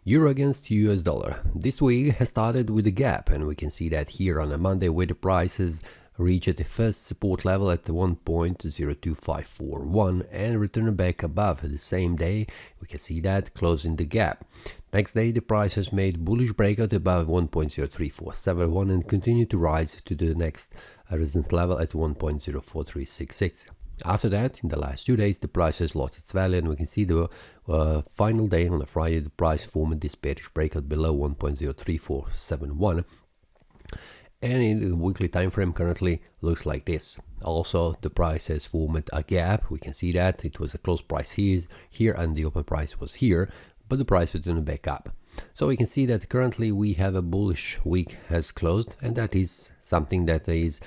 Euro against US dollar. This week has started with a gap, and we can see that here on a Monday where the prices reached the first support level at the 1.02541 and returned back above the same day. We can see that closing the gap. Next day the price has made bullish breakout above 1.03471 and continued to rise to the next resistance level at 1.04366. After that, in the last 2 days, the price has lost its value, and we can see the final day on a Friday, the price formed this bearish breakout below 1.03471. And in the weekly time frame currently looks like this. Also, the price has formed a gap. We can see that it was a close price here and the open price was here, but the price returned back up. So we can see that currently we have a bullish week has closed, and that is something that is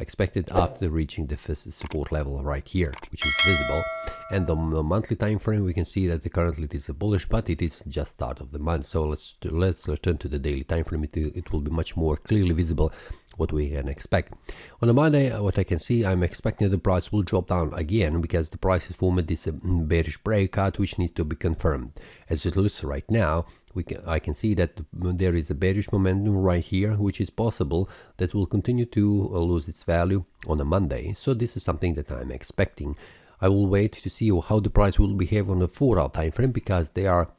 expected after reaching the first support level right here, which is visible. And on the monthly time frame we can see that currently it is a bullish, but it is just start of the month. So let's return to the daily time frame. It will be much more clearly visible what we can expect. On a Monday, what I can see, I'm expecting the price will drop down again because the price has formed this bearish breakout, which needs to be confirmed. As it looks right now, I can see that there is a bearish momentum right here, which is possible that will continue to lose its value on a Monday. So this is something that I'm expecting. I will wait to see how the price will behave on the 4-hour time frame, because they are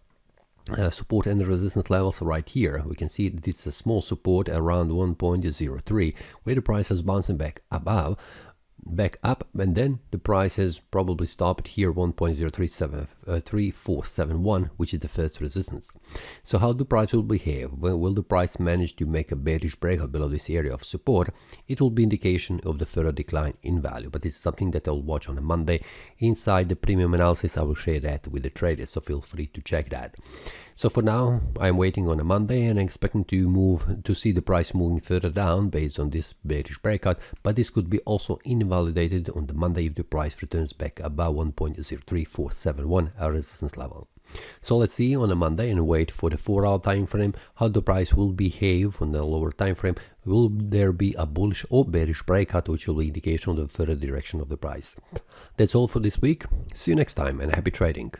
support and resistance levels right here. We can see that it's a small support around 1.03, where the price has bouncing back up, and then the price has probably stopped here 1.03471, which is the first resistance. So how the price will behave? Well, will the price manage to make a bearish breakout below this area of support? It will be indication of the further decline in value, but it's something that I'll watch on a Monday. Inside the premium analysis, I will share that with the traders, so feel free to check that. So for now, I'm waiting on a Monday and expecting to see the price moving further down based on this bearish breakout, but this could be also invalidated on the Monday if the price returns back above 1.03471, a resistance level. So let's see on a Monday and wait for the 4-hour time frame how the price will behave on the lower time frame. Will there be a bullish or bearish breakout, which will be indication of the further direction of the price? That's all for this week. See you next time and happy trading.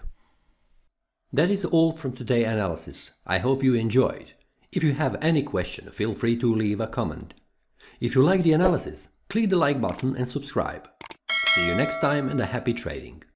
That is all from today's analysis. I hope you enjoyed. If you have any question, feel free to leave a comment. If you like the analysis, click the like button and subscribe. See you next time and a happy trading.